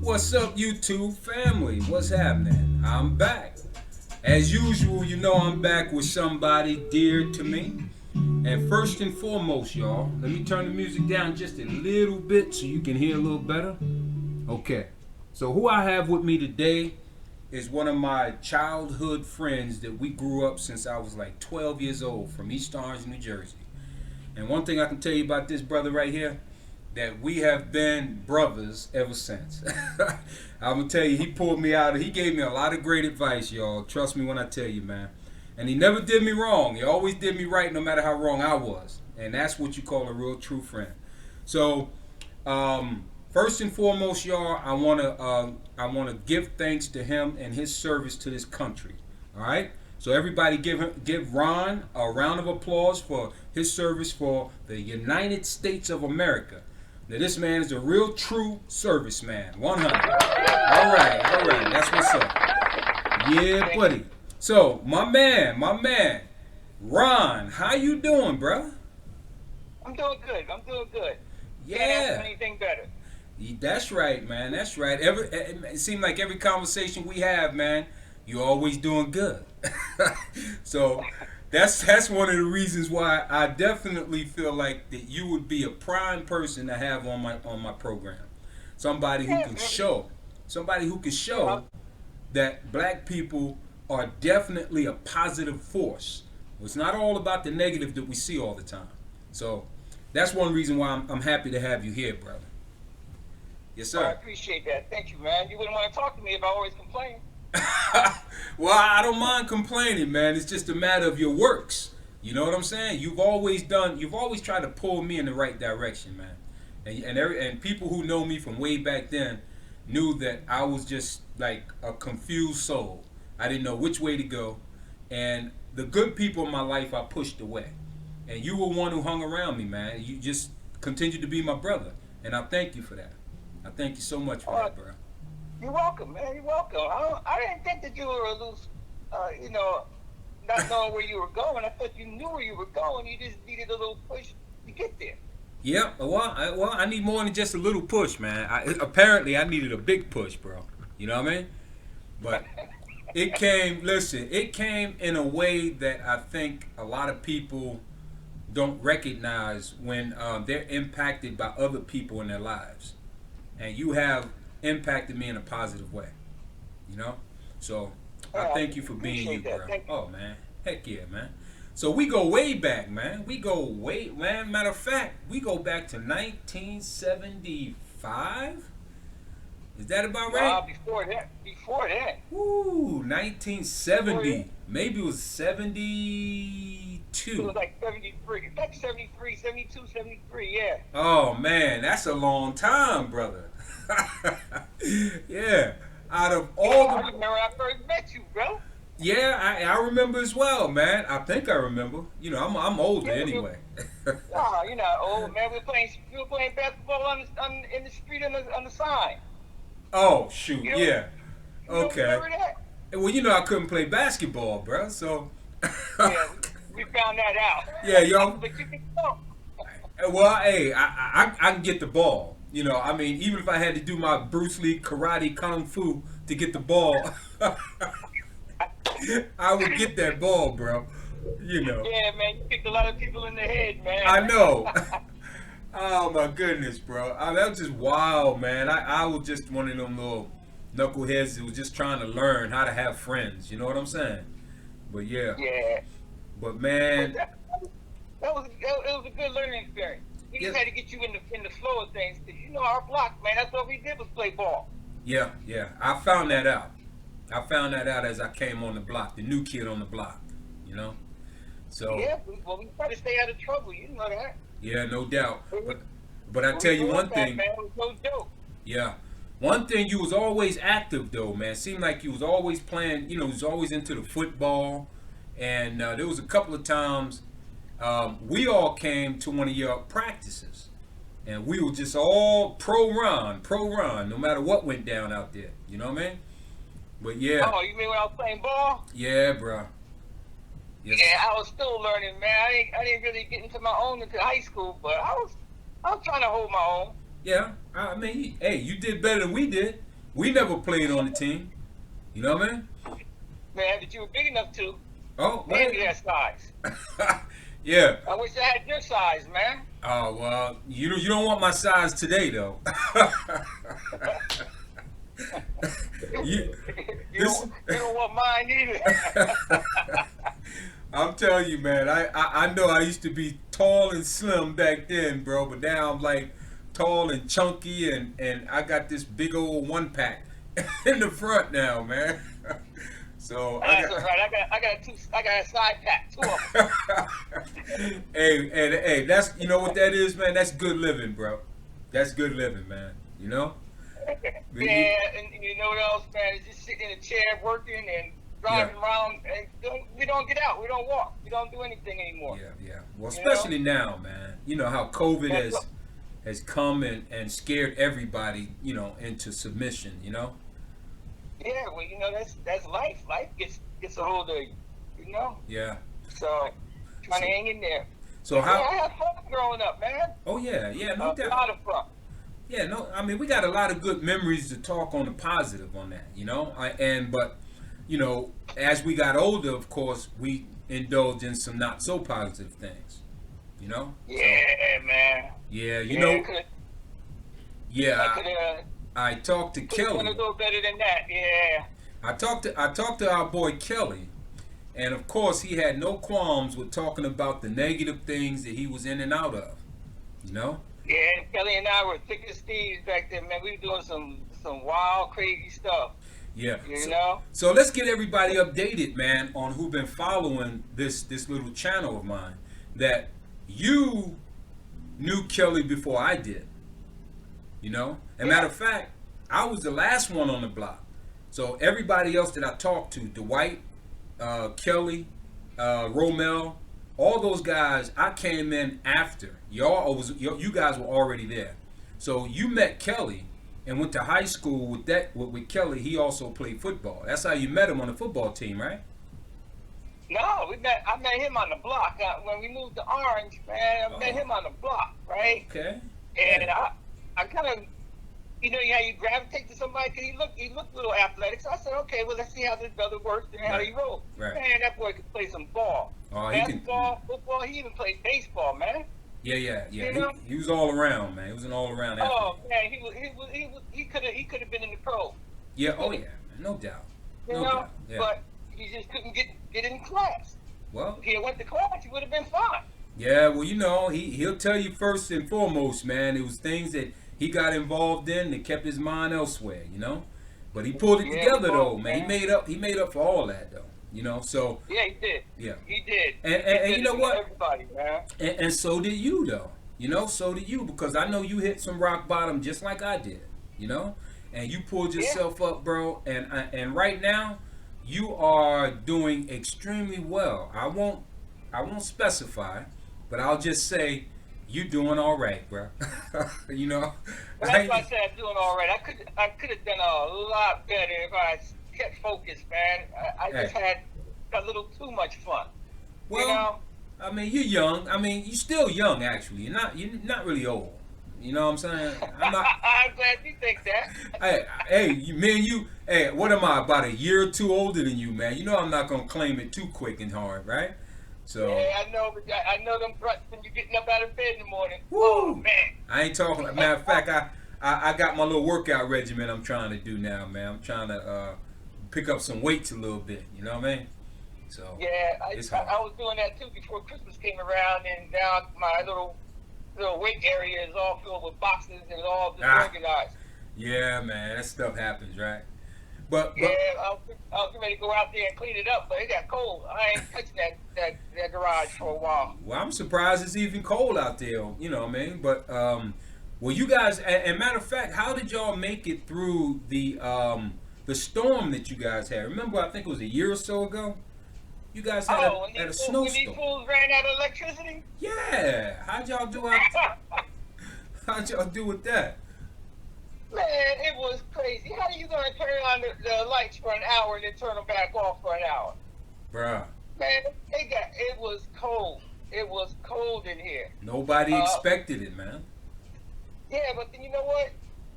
What's up, YouTube family? What's happening? I'm back. As usual, you know I'm back with somebody dear to me. And first and foremost, y'all, let me turn the music down just a little bit so you can hear a little better. Okay. So who I have with me today is one of my childhood friends that we grew up since I was like 12 years old from East Orange, New Jersey. And one thing I can tell you about this brother right here, that we have been brothers ever since. I'm gonna tell you, he pulled me out. He gave me a lot of great advice, y'all. Trust me when I tell you, man. And he never did me wrong. He always did me right, no matter how wrong I was. And that's what you call a real true friend. So, first and foremost, y'all, I wanna give thanks to him and his service to this country. All right. So everybody, give Ron a round of applause for his service for the United States of America. Now this man is a real true serviceman. 100. All right. That's what's up. Yeah, buddy. So my man, Ron, how you doing, bro? I'm doing good. Can't ask Yeah. for anything better. That's right, man. That's right. It seems like every conversation we have, man, you're always doing good. So that's one of the reasons why I definitely feel like that you would be a prime person to have on my program. Somebody who Yeah, can man. show, somebody who can Uh, show that black people are definitely a positive force. It's not all about the negative that we see all the time. So that's one reason why I'm happy to have you here, brother. Yes, I sir. appreciate that. Thank you, man. You wouldn't want to talk to me if I always complain. Well, I don't mind complaining, man. It's just a matter of your works. You know what I'm saying? You've always tried to pull me in the right direction, man. And people who know me from way back then knew that I was just like a confused soul. I didn't know which way to go, and the good people in my life I pushed away. And you were one who hung around me, man. You just continued to be my brother, and I thank you for that. I thank you so much for Uh, that, bro. you're welcome, man. You're welcome. I didn't think that you were a loose, you know, not knowing where you were going. I thought you knew where you were going. You just needed a little push to get there. Yeah, well, I need more than just a little push, man. Apparently, I needed a big push, bro. You know what I mean? But it came in a way that I think a lot of people don't recognize when they're impacted by other people in their lives. And you have impacted me in a positive way, you know? So I Yeah, I thank you for being you, appreciate that. bro. Thank you. Oh, man. Heck yeah, man. So we go way back, man. We go way, man. Matter of fact, we go back to 1975. Is that about right? Before that, Woo, before that, 1970. Maybe it was it was 72. like 73, like 73, 72, 73. Yeah. Oh, man. That's a long time, brother. Yeah. Out of Yeah, all I the. remember I first met you, bro. Yeah, I remember as well, man. I think I remember. You know, I'm older Yeah, anyway. nah, you're not old, man. We were playing basketball in the street on the sign. Oh, shoot. You don't Yeah. you don't Okay. remember that? Well, you know I couldn't play basketball, bro. So. Yeah, we found that out. Yeah, yo. But you can talk. Well, hey, I can get the ball. You know, I mean, even if I had to do my Bruce Lee karate kung fu to get the ball, I would get that ball, bro. You know. Yeah, man, you kicked a lot of people in the head, man. I know. Oh my goodness, bro. That was just wild, man. I was just one of them little knuckleheads who was just trying to learn how to have friends. You know what I'm saying? But yeah. Yeah, But but man, it was a good learning experience. We yeah, just had to get you in the flow of things. 'Cause you know our block, man. That's what we did was play ball. yeah. I found that out. I found that out as I came on the block, the new kid on the block. You know. So Yeah, we try to stay out of trouble. You know that. yeah, no doubt. When we, But I when we tell you grew one up back, thing. man, it was no joke. Yeah. One thing, you was always active though, man. Seemed like you was always playing. You know, was always into the football. And there was a couple of times we all came to one of your practices, and we were just all pro run, no matter what went down out there. You know what I mean? But yeah, Oh, you mean when I was playing ball? yeah, bro. Yeah, Yes, I was still learning, man. I didn't really get into my own until high school, but I was trying to hold my own. yeah. I mean, hey, you did better than we did. We never played on the team. You know what I mean? Man, but you were big enough to. Oh, And man. you had size. Yeah. I wish I had your size, man. Oh well, you don't want my size today though. you this. You don't want mine either. I'm telling you, man. I know I used to be tall and slim back then, bro, but now I'm like tall and chunky, and I got this big old one pack in the front now, man. So That's all right. I got a side pack, two of them. hey, that's you know what that is, man. That's good living, bro. That's good living, man. You know. Yeah, and you know what else, man? Is just sitting in a chair working and driving around. And we don't get out. We don't walk. We don't do anything anymore. Yeah. Well, especially now, man. You know how COVID has come and scared everybody, you know, into submission. You know. Yeah, well, you know that's life. Life gets a hold of you. You know. Yeah. So trying to hang in there. So how? I had fun growing up, man. Oh yeah, no doubt. A lot of fun. Yeah, no, I mean we got a lot of good memories to talk on the positive on that, you know. But you know, as we got older, of course, we indulged in some not so positive things, you know. Yeah, so, man. Yeah, you know. I talked to Kelly. Done a little better than that, yeah. I talked to our boy Kelly, and of course he had no qualms with talking about the negative things that he was in and out of, you know. Yeah, Kelly and I were thick as thieves back then, man. We were doing some wild, crazy stuff. Yeah. You know? So let's get everybody updated, man, on who been following this little channel of mine. That you knew Kelly before I did. You know? As a matter of fact, I was the last one on the block. So everybody else that I talked to, Dwight, Kelly, Romel, all those guys, I came in after. You guys were already there. So you met Kelly and went to high school with Kelly. He also played football. That's how you met him on the football team, right? No, I met him on the block. When we moved to Orange, man, I met him on the block, right? Okay. And I kind of, you know how you gravitate to somebody because he looked a little athletic. So I said, okay, well, let's see how this brother works and how he rolls. Right. Man, that boy could play some ball. Basketball, football, he even plays baseball, man. Yeah. You know? He was all around, man. He was an all around athlete. Oh man, he could have been in the pro. Yeah. Oh yeah, man. No doubt. You know, yeah. But he just couldn't get in class. Well, if he went to class, he would have been fine. Yeah. Well, you know, he'll tell you first and foremost, man. It was things that he got involved in that kept his mind elsewhere. You know, but he pulled it together though, man. He made up for all that though. You know, so yeah, he did. Yeah, he did. And you know what? Everybody, man. And so did you, though. You know, so did you, because I know you hit some rock bottom just like I did. You know, and you pulled yourself up, bro. And right now, you are doing extremely well. I won't specify, but I'll just say you doing all right, bro. You know. That's why I said I'm doing all right. I could have done a lot better if I kept focused, man. I just had a little too much fun. Well, you know? I mean, you're young. I mean, you're still young, actually. You're not really old. You know what I'm saying? I'm glad you think that. Hey, me and you. Hey, what am I? About a year or two older than you, man. You know I'm not gonna claim it too quick and hard, right? So. Yeah, I know, but I know them threats when you're getting up out of bed in the morning. Woo! Oh man. I ain't talking. Matter of fact, I got my little workout regimen I'm trying to do now, man. I'm trying to pick up some weights a little bit. You know what I mean? So yeah, I was doing that too before Christmas came around, and now my little weight area is all filled with boxes and all disorganized. Yeah, man, that stuff happens, right? But yeah, I was ready to go out there and clean it up, but it got cold. I ain't touching that garage for a while. Well, I'm surprised it's even cold out there. You know what I mean? But well, you guys, and matter of fact, how did y'all make it through the storm that you guys had? Remember, I think it was a year or so ago. You guys had a snowstorm. When these fools ran out of electricity? Yeah. How'd y'all do with that? Man, it was crazy. How are you going to turn on the lights for an hour and then turn them back off for an hour? Bruh. Man, it was cold. It was cold in here. Nobody expected it, man. Yeah, but then you know what?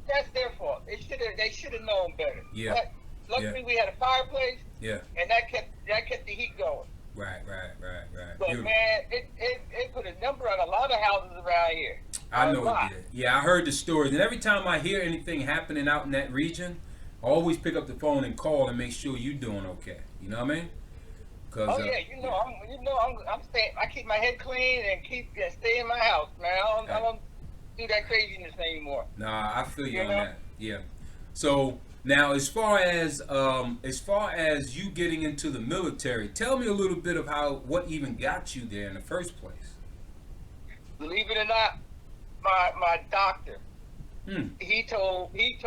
that's their fault. They should have known better. Yeah. But luckily we had a fireplace. Yeah. And that kept the heat going. Right. But Beautiful. man, it put a number on a lot of houses around here. I know it did. Yeah, I heard the stories, and every time I hear anything happening out in that region, I always pick up the phone and call and make sure you're doing okay. You know what I mean? Oh yeah, I'm staying. I keep my head clean and stay in my house, man. I don't do that craziness anymore. Nah, I feel you on that. Yeah. So now, as far as you getting into the military, tell me a little bit of what even got you there in the first place. Believe it or not, my doctor, he told me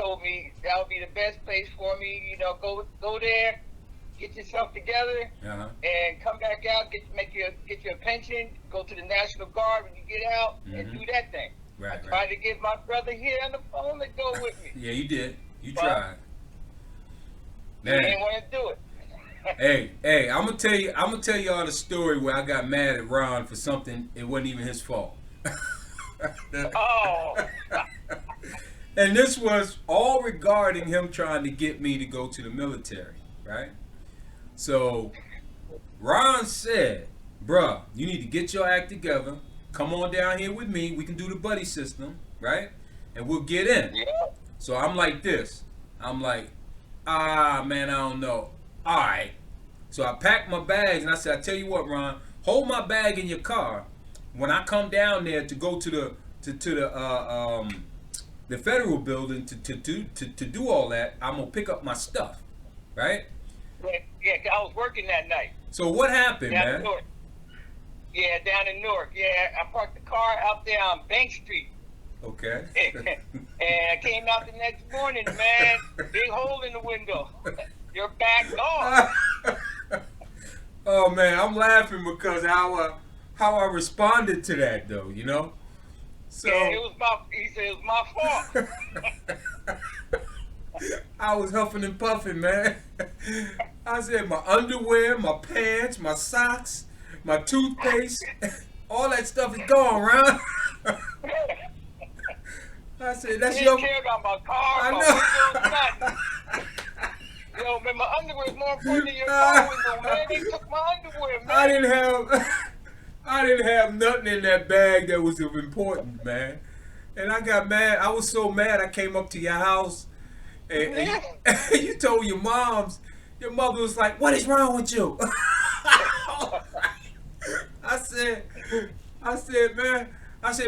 that would be the best place for me. You know, go there, get yourself together, and come back out, get your pension, go to the National Guard when you get out, and do that thing. Right. I tried to get my brother here on the phone to go with me. Yeah, you did. You tried. Man. He didn't want to do it. Hey, I'm gonna tell y'all the story where I got mad at Ron for something it wasn't even his fault. Oh. And this was all regarding him trying to get me to go to the military, right? So Ron said, bruh, you need to get your act together. Come on down here with me. We can do the buddy system, right? And we'll get in. Yeah. So I'm like this. I'm like, man, I don't know. All right. So I packed my bags and I said, I tell you what, Ron, hold my bag in your car. When I come down there to go to the federal building to do all that, I'm gonna pick up my stuff, right? Yeah, I was working that night. So what happened, man? Yeah, down in Newark. Yeah, I parked the car out there on Bank Street. Okay. And I came out the next morning, man. Big hole in the window. Your back gone. Oh man, I'm laughing because how I responded to that though, you know. So yeah, he said it was my fault. I was huffing and puffing, man. I said my underwear, my pants, my socks, my toothpaste, all that stuff is gone, Ron. I said, that's your... You didn't care about my car, I my windows, nothing. Yo, man, my underwear is more important than your car window, man. They took my underwear, man. I didn't have nothing in that bag that was of importance, man. And I got mad. I was so mad I came up to your house and you told your mother was like, what is wrong with you? I said,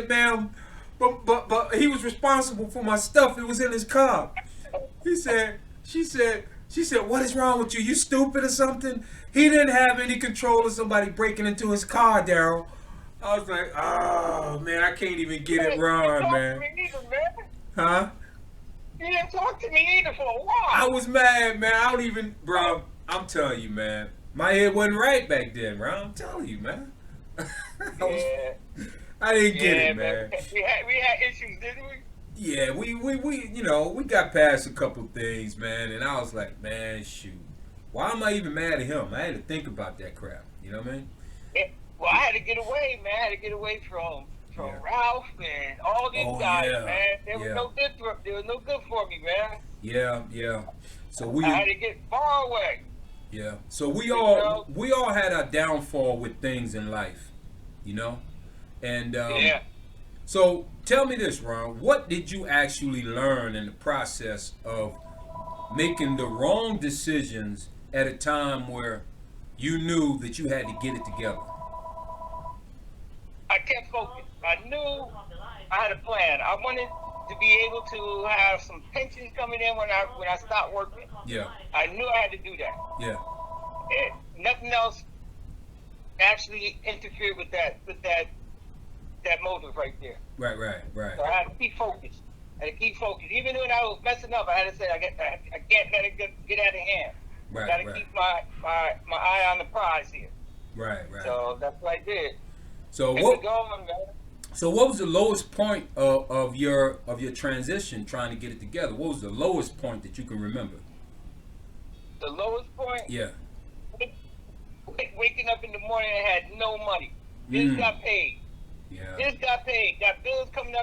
ma'am, but he was responsible for my stuff. It was in his car. She said, what is wrong with you? You stupid or something? He didn't have any control of somebody breaking into his car, Daryl. I was like, oh man, I can't even get it wrong, man. Huh? You didn't talk to me either for a while. I was mad, man. Bro, I'm telling you, man. My head wasn't right back then, bro. I'm telling you, man. I didn't get it, man. We had issues, didn't we? Yeah, we got past a couple things, man, and I was like, man, shoot. Why am I even mad at him? I had to think about that crap. You know what I mean? Yeah. Well, I had to get away, man. I had to get away from Ralph and all these guys, man. They were no good for me, man. Yeah. So I had to get far away. Yeah. So we all had our downfall with things in life, you know? And so tell me this, Ron, what did you actually learn in the process of making the wrong decisions at a time where you knew that you had to get it together? I kept focused. I knew I had a plan. I wanted to be able to have some pensions coming in when I stopped working. Yeah. I knew I had to do that. Yeah. And nothing else actually interfered with that motive right there. Right. So I had to keep focused. Even when I was messing up, I had to say I can't let it get out of hand. Right. I gotta keep my eye on the prize here. Right. So that's what I did. So what was the lowest point of your transition trying to get it together? What was the lowest point that you can remember? The lowest point? Yeah. Waking up in the morning and had no money. This got paid. Yeah. This got paid. Got bills coming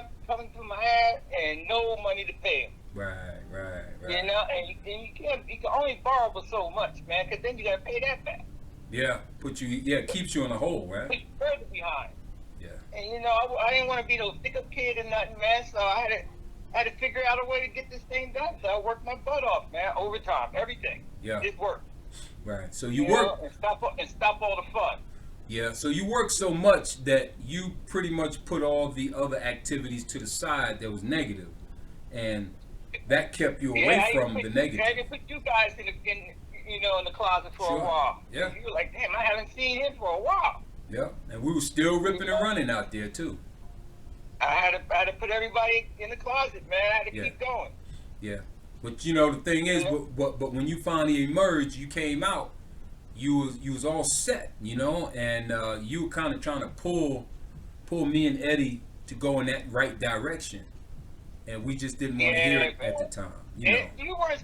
through my head and no money to pay them. Right. You know, and you can only borrow for so much, man, because then you got to pay that back. Yeah, keeps you in a hole, right? Put you further behind. Yeah. And you know, I didn't want to be no stick-up kid or nothing, man. So I had to figure out a way to get this thing done. So I worked my butt off, man. Overtime, everything. Yeah. Just work. Right. So You work. know, and stop all the fun. Yeah. So you work so much that you pretty much put all the other activities to the side that was negative, and that kept you away from the negative. I put you guys in the closet for a while. Yeah. You were like, damn, I haven't seen him for a while. Yeah. And we were still ripping and running out there too. I had to put everybody in the closet, man. I had to keep going. Yeah. But you know the thing is, but when you finally emerged, you came out. You was all set, you know, and you were kind of trying to pull me and Eddie to go in that right direction, and we just didn't want to hear it at the time. You know, you weren't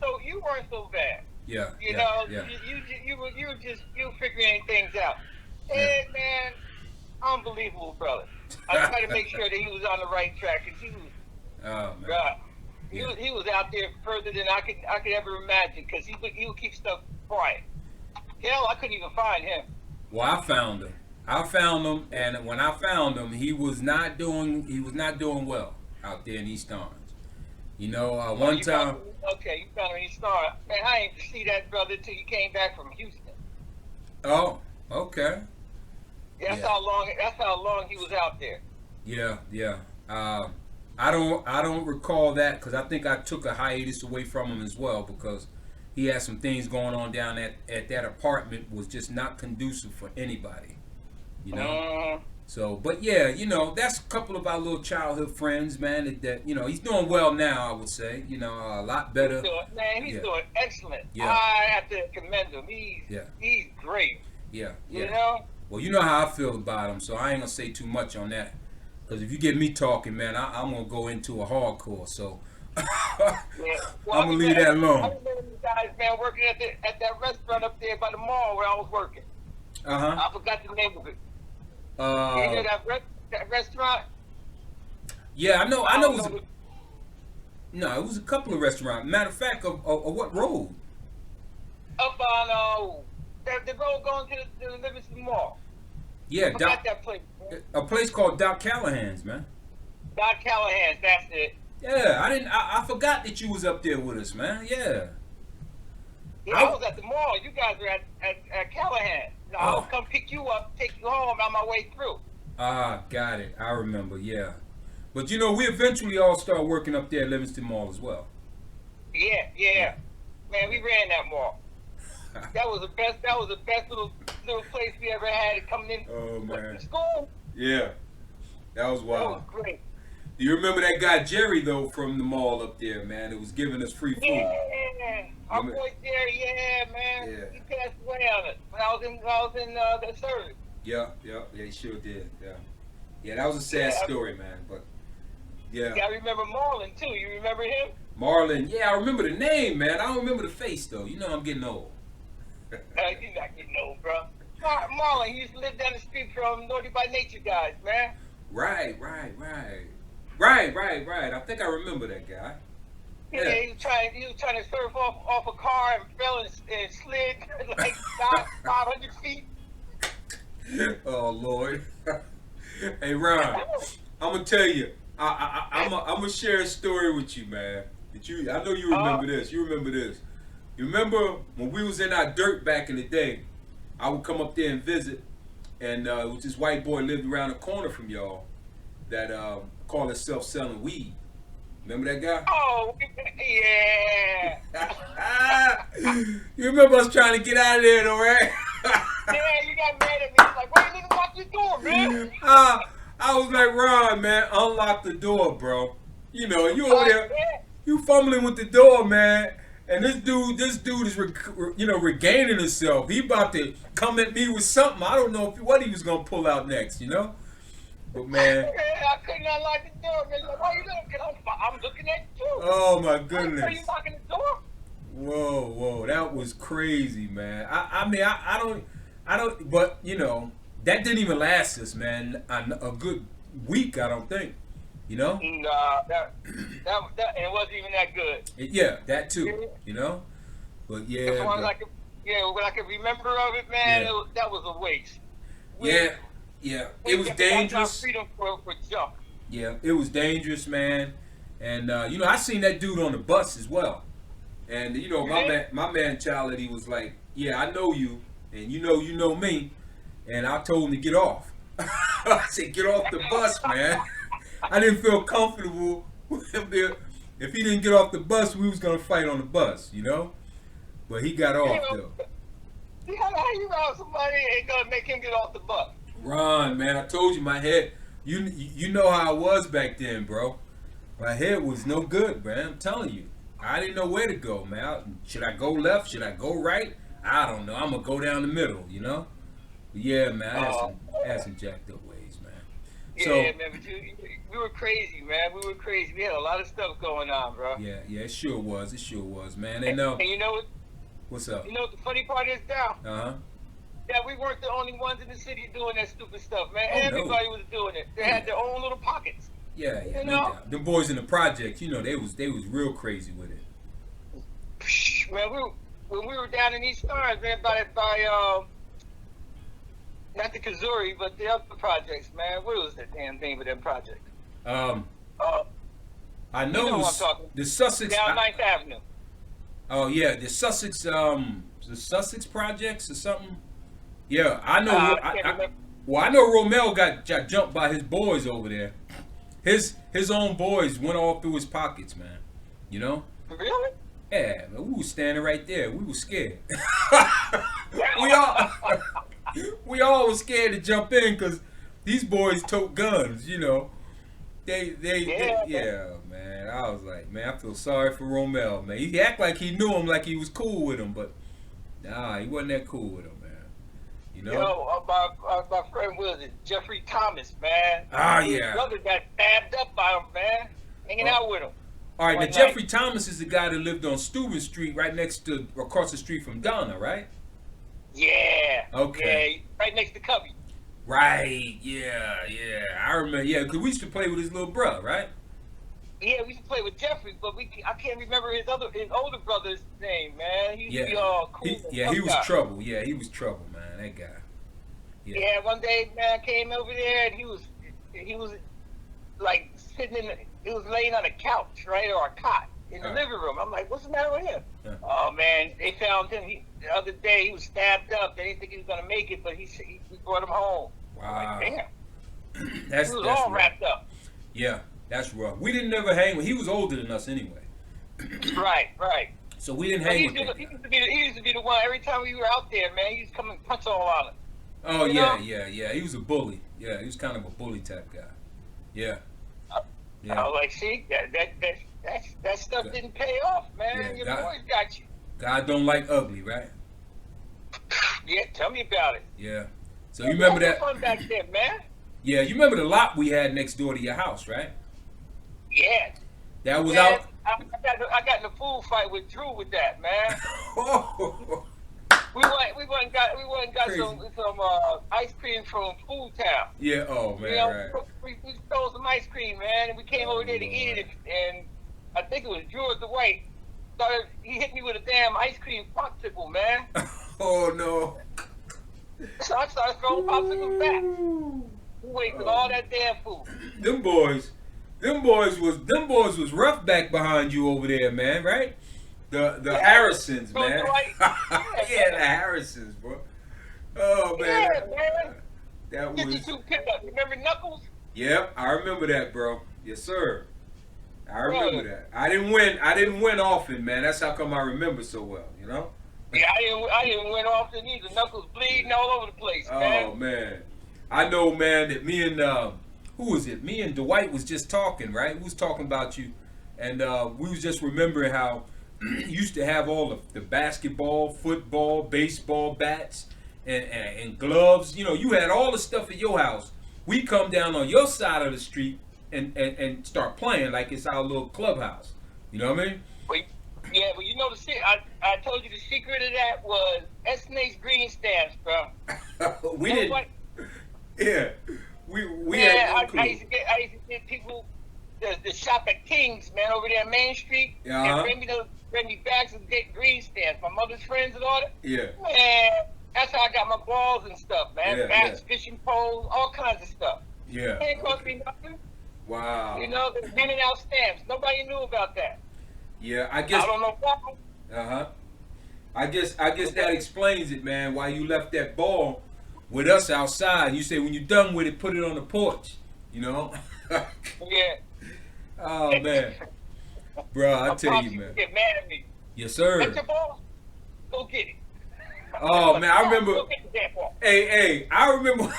so bad. Yeah. You know, you were figuring things out. Ed, man, unbelievable brother. I tried to make sure that he was on the right track, because he was out there further than I could ever imagine, because he would keep stuff quiet. Hell, I couldn't even find him. Well, I found him, and when I found him, he was not doing well out there in East Orange. You know, one time. You found him in East Orange. Man, I didn't see that brother till you came back from Houston. Oh, okay. That's how long he was out there. Yeah. I don't recall that, because I think I took a hiatus away from him as well, because he had some things going on down at that apartment, was just not conducive for anybody, you know. So, but yeah, you know, that's a couple of our little childhood friends, man. That you know, he's doing well now, I would say. You know, a lot better. He's doing excellent. Yeah. I have to commend him. He's great. Yeah. You know. Well, you know how I feel about him, so I ain't gonna say too much on that. Because if you get me talking, man, I'm gonna go into a hardcore. So I'm gonna leave that alone. I remember you guys, man, working at that restaurant up there by the mall where I was working. I forgot the name of it. You know that restaurant? Yeah, I know. It was a couple of restaurants. Matter of fact, of what road? Up on the road going to the Livingston Mall. Yeah, I forgot that place. A place called Doc Callahan's, man. Doc Callahan's, that's it. Yeah, I forgot that you was up there with us, man. Yeah. Yeah, I was at the mall. You guys were at Callahan. I'll come pick you up, take you home on my way through. Got it. I remember, yeah. But you know, we eventually all started working up there at Livingston Mall as well. Yeah. Man, we ran that mall. That was the best little place we ever had coming in to school. Yeah. That was wild. That was great. Do you remember that guy Jerry though from the mall up there, man? It was giving us free food. Yeah, our boy Jerry, man. Yeah. He passed away on it when I was in the service. Yeah, he sure did. Yeah, that was a sad story, man. But yeah. I remember Marlon too. You remember him? Marlon, yeah, I remember the name, man. I don't remember the face though. You know I'm getting old. You're not getting old, bro. Marlon, he used to live down the street from Naughty by Nature guys, man. Right. I think I remember that guy. Yeah, he was trying to surf off a car and fell and slid like 500 feet. Oh Lord. Hey Ron, I'm gonna tell you, I'm gonna share a story with you, man. I know you remember this. You remember this. You remember when we was in our dirt back in the day? I would come up there and visit, and it was this white boy lived around the corner from y'all that called himself selling weed. Remember that guy? Oh, yeah. You remember us trying to get out of there, though, right? Yeah, you got mad at me. Like, why you didn't lock your door, man? I was like, Ron, man, unlock the door, bro. You know, you over there, you fumbling with the door, man. And this dude is, regaining himself. He about to come at me with something. I don't know what he was gonna pull out next, you know. But man, I couldn't unlock the door. Man. Like, why you looking? I'm looking at you. Oh my goodness. Are you locking the door? Whoa, that was crazy, man. I mean, I don't. But you know, that didn't even last us, man. A good week, I don't think. You know. Nah, That it wasn't even that good. Yeah, that too. You know, but yeah, As long as I could, what I could remember of it, man, yeah, that was a waste. yeah, yeah. It was dangerous. Freedom for junk. Yeah, it was dangerous, man. And you know, I seen that dude on the bus as well. And you know, my mentality was like, yeah, I know you, and you know me, and I told him to get off. I said, get off the bus, man. I didn't feel comfortable with him there. If he didn't get off the bus, we was gonna fight on the bus, you know. But he got off though. How you rob somebody and gonna make him get off the bus? Ron, man, I told you my head. You know how I was back then, bro. My head was no good, man. I'm telling you. I didn't know where to go, man. Should I go left? Should I go right? I don't know. I'm gonna go down the middle, you know. But yeah, man. I had some jacked up ways, man. Yeah, So, man. But we were crazy, man. We were crazy. We had a lot of stuff going on, bro. yeah, it sure was. It sure was, man. And And you know what? what's up? You know what the funny part is now? Uh huh. Yeah, we weren't the only ones in the city doing that stupid stuff, man. Oh, no. Everybody was doing it. They had their own little pockets. Yeah, You no know? doubt. Them boys in the project, you know, they was real crazy with it. Man, when we were down in East Orange, man, by not the Kazuri, but the other projects, man. What was the damn name of them projects? I know, You know it what was I'm talking. the Sussex. Down 9th Avenue. Oh yeah, the Sussex projects or something. Yeah, I know. I can't remember. Well, I know Romel got jumped by his boys over there. His own boys went all through his pockets, man. You know? Really? Yeah, man, we was standing right there. We was scared. we all was scared to jump in because these boys tote guns. You know? Yeah, man. I was like, man, I feel sorry for Romel, man. He act like he knew him, like he was cool with him, but nah, he wasn't that cool with him, man. You know? Yo, my friend was it Jeffrey Thomas, man. Ah, His yeah. brother got stabbed up by him, man. Hanging out with him. All right, One now night. Jeffrey Thomas is the guy that lived on Steuben Street, right across the street from Donna, right? Yeah. Okay. Yeah, right next to Cubby. Right. Yeah. I remember. Yeah, because we used to play with his little brother, right? Yeah, we used to play with Jeffrey, but I can't remember his older brother's name, man. He used to be all cool. He was trouble. Yeah, he was trouble, man. That guy. Yeah, one day, man, I came over there and he was like he was laying on a couch, right, or a cot in the living room. I'm like, what's the matter with him? Oh man, they found him. The other day he was stabbed up. They didn't think he was gonna make it, but we brought him home. Wow. I'm like, damn. That's He was that's all rough. wrapped up. Yeah, that's rough. We didn't ever hang with. He was older than us anyway. Right. So we didn't But hang he with used, him. to, he used to be the one. Every time we were out there, man, he used to come and punch all on us. Oh You yeah, know? yeah. He was a bully. Yeah, he was kind of a bully type guy. Yeah. I was like, see, that stuff didn't pay off, man. Yeah, Your God- boys got you. God don't like ugly, right? Yeah, tell me about it. Yeah. So you remember that? Fun back then, man. Yeah, you remember the lot we had next door to your house, right? Yeah. That was Man, out. I got in a food fight with Drew with that, man. Oh, We went and got Crazy. some ice cream from Food Town. yeah. Oh man, You know, right. we stole some ice cream, man, and we came over there to eat it. And I think it was Drew at the White. He hit me with a damn ice cream popsicle, man. Oh no. So I started throwing popsicles back. We wasted all that damn food. Them boys was rough back behind you over there, man. Right? The Harrisons, So man. right. Yeah, the Harrisons, bro. Oh man. Yeah, man. That was. 52 pickup. Remember Knuckles? Yep, I remember that, bro. Yes, sir. I remember Bro. that. I didn't win often, man. That's how come I remember so well, you know? Yeah, I didn't win often either. Knuckles bleeding all over the place, man. Oh man. I know, man, that me and who was it? Me and Dwight was just talking, right? We was talking about you, and we was just remembering how you used to have all the basketball, football, baseball bats, and gloves. You know, you had all the stuff at your house. We come down on your side of the street and start playing like it's our little clubhouse. You know what I mean? But you know the shit. I told you the secret of that was SNA's green stamps, bro. We That's didn't. what- Yeah, we Yeah, had no clue. I used to get people the shop at King's, man, over there on Main Street. And bring me bags of green stamps. My mother's friends and all that. Yeah. Man, that's how I got my balls and stuff, man. Bats, fishing poles, all kinds of stuff. Yeah. It ain't cost me nothing. Wow. You know, they're handing out stamps. Nobody knew about that. Yeah, I guess. I don't know why. I guess that explains it, man. Why you left that ball with us outside? You say when you're done with it, put it on the porch. You know? Yeah. Oh man, bro, I tell you, man. Get mad at me. Yes, sir. Get your ball. Go get it. Oh man, I remember. Go get that ball. Hey, I remember.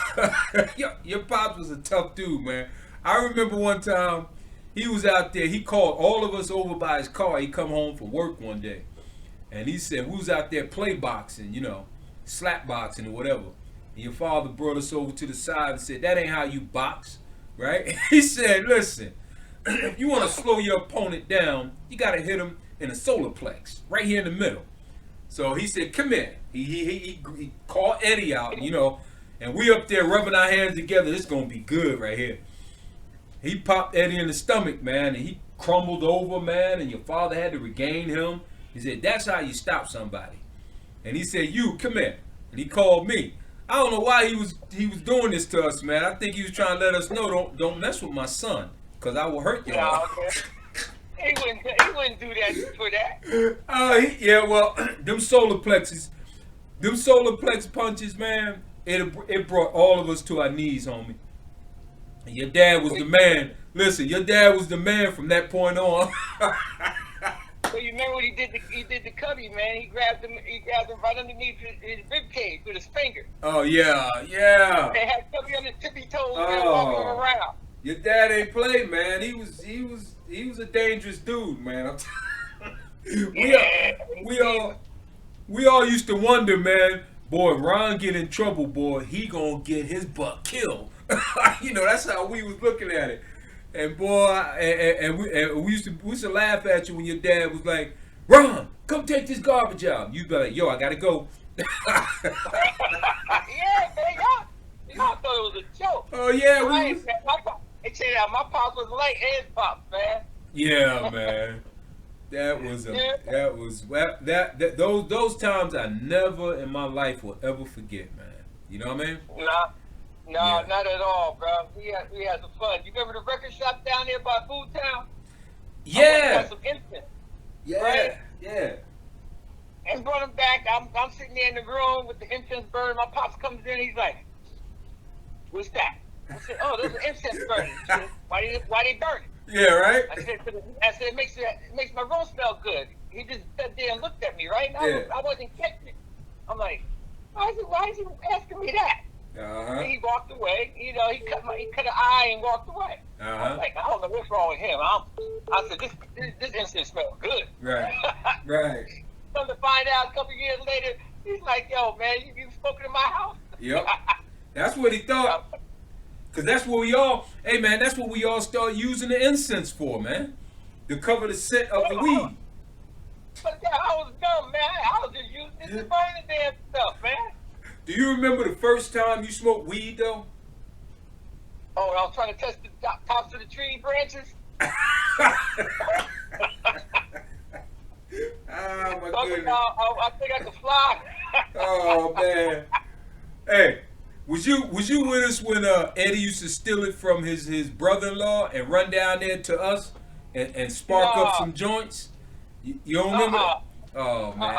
your pops was a tough dude, man. I remember one time he was out there. He called all of us over by his car. He come home from work one day, and he said, "Who's out there play boxing? You know, slap boxing or whatever." And your father brought us over to the side and said, "That ain't how you box, right?" He said, "Listen, if you want to slow your opponent down, you got to hit him in the solar plex, right here in the middle." So he said, "Come here." He called Eddie out, you know, and we up there rubbing our hands together. This gonna be good right here. He popped Eddie in the stomach, man, and he crumbled over, man, and your father had to regain him. He said, "That's how you stop somebody." And he said, "You, come here." And he called me. I don't know why he was doing this to us, man. I think he was trying to let us know, don't mess with my son, because I will hurt y'all. No, he wouldn't do that for that. Yeah, well, them solar plexus punches, man, it brought all of us to our knees, homie. And your dad was the man. Listen, your dad was the man from that point on. So you remember when he did the cubby, man? He grabbed him right underneath his rib cage with his finger. Oh yeah. They had cubby on his tippy toes, man, walking him around. Your dad ain't played, man. He was a dangerous dude, man. We all used to wonder, man. Boy, Ron get in trouble, boy. He gonna get his butt killed. You know, that's how we was looking at it. And boy, we used to laugh at you when your dad was like, "Ron, come take this garbage out." You'd be like, "Yo, I gotta go." Yeah, man, y'all thought it was a joke. Oh yeah, my pop was like his pop, man. Yeah, man. Those times I never in my life will ever forget, man. You know what I mean? No, not at all, bro. We had some fun. You remember the record shop down there by Food Town? Yeah. Some incense. Yeah. Right? Yeah. And brought him back. I'm sitting there in the room with the incense burning. My pops comes in. He's like, "What's that?" I said, "Oh, those are incense burning." He said, Why they burn it? Yeah, right. I said, "It makes my room smell good." He just sat there and looked at me, right? And I wasn't catching it. I'm like, why is he asking me that? And he walked away. You know, he cut an eye and walked away. I was like, I don't know what's wrong with him. I said, this incense smells good. Right. Come to find out a couple years later, he's like, "Yo, man, you smoking in my house?" Yep. That's what he thought. Cause that's what we all start using the incense for, man. To cover the scent of the weed. But yeah, I was dumb, man. I was just using it to burn the damn stuff, man. Do you remember the first time you smoked weed, though? Oh, I was trying to test the tops of the tree branches. My goodness. I think I could fly. Oh man. Hey, was you with us when Eddie used to steal it from his brother-in-law and run down there to us and spark up some joints? You don't remember that? Oh man.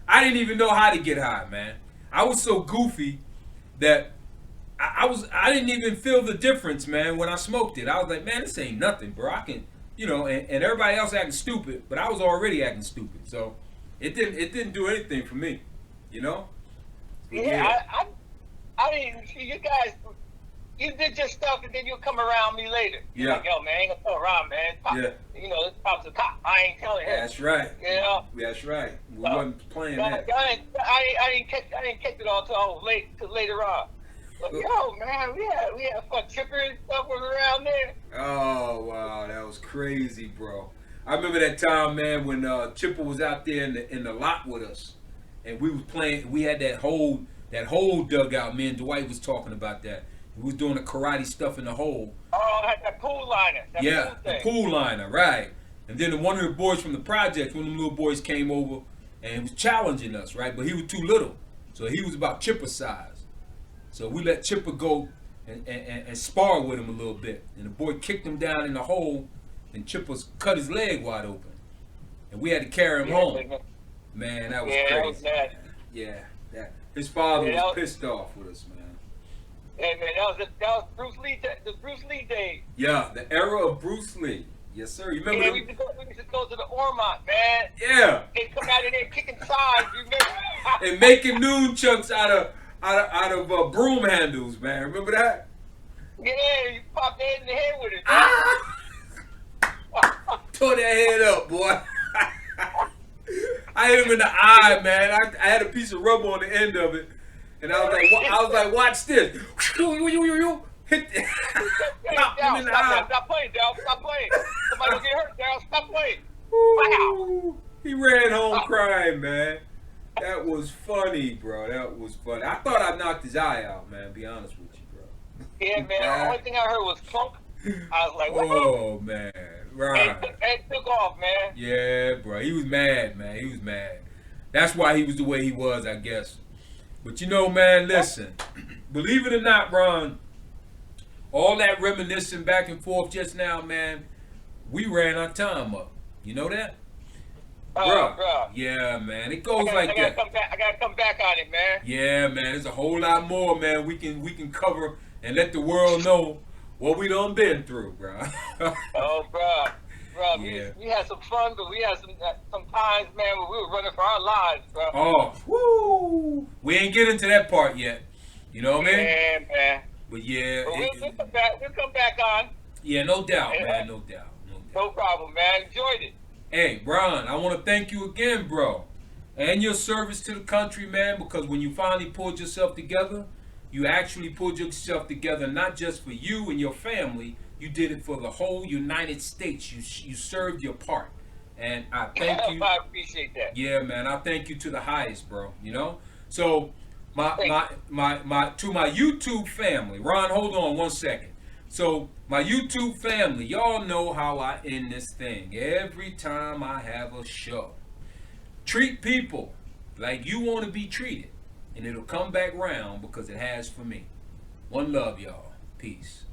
I didn't even know how to get high, man. I was so goofy that I didn't even feel the difference, man, when I smoked it. I was like, man, this ain't nothing, bro. I can, you know, and everybody else acting stupid, but I was already acting stupid. So it didn't do anything for me, you know? Yeah. I didn't see you guys. You did your stuff, and then you'll come around me later. You're like, "Yo, man, I ain't gonna come around, man. Pop, you know, this pop's a cop. I ain't telling him." That's right. You know. That's right. We wasn't playing that. I didn't catch it all till later on. But yo, man, we had fun. Chipper and stuff was around there. Oh wow, that was crazy, bro. I remember that time, man, when Chipper was out there in the lot with us, and we was playing. We had that whole dugout. Me and Dwight was talking about that. We was doing the karate stuff in the hole. Oh, that pool liner. Yeah, the pool liner, right. And then one of the boys from the project, one of them little boys came over and was challenging us, right? But he was too little. So he was about Chipper size. So we let Chipper go and spar with him a little bit. And the boy kicked him down in the hole and Chipper cut his leg wide open. And we had to carry him home. Man, that was crazy. That was bad. Yeah, his father was pissed off with us, man. Hey man, that was Bruce Lee. The Bruce Lee days. Yeah, the era of Bruce Lee. Yes, sir. You remember? Yeah, we used to go to the Ormont, man. Yeah. They come out of there kicking sides. You remember? And making nunchucks out of broom handles, man. Remember that? Yeah, you popped their head in the head with it. Ah! Tore that head up, boy. I hit him in the eye, man. I had a piece of rubber on the end of it. And I was like, watch this. Hit Pop him in the eye. Stop playing, Dal. Stop playing. Somebody will get hurt, Dal. Stop playing. Wow. He ran home crying, man. That was funny, bro. That was funny. I thought I knocked his eye out, man. Be honest with you, bro. Yeah, man. The only thing I heard was clunk. I was like, what? Oh, man. Right. And took off, man. Yeah, bro. He was mad, man. He was mad. That's why he was the way he was, I guess. But you know, man, listen. Believe it or not, Ron, all that reminiscing back and forth just now, man, we ran our time up. You know that? Bro. Yeah, man. It goes like that. I gotta come back on it, man. Yeah, man. There's a whole lot more, man. We can cover and let the world know what we done been through, bro. Oh, bro. Yeah. We had some fun, but we had some times, man, where we were running for our lives, bro. Oh, woo! We ain't get into that part yet. You know what I mean? Yeah, man. But yeah, we'll come back on. Yeah, no doubt, man. No doubt. No problem, man. Enjoyed it. Hey, Brian, I want to thank you again, bro, and your service to the country, man. Because when you finally pulled yourself together, you actually pulled yourself together not just for you and your family. You did it for the whole United States. You served your part, and I thank you. I appreciate that. Yeah, man, I thank you to the highest, bro. You know, so my to my YouTube family, Ron, hold on one second. So my YouTube family, y'all know how I end this thing every time I have a show. Treat people like you want to be treated, and it'll come back round because it has for me. One love, y'all. Peace.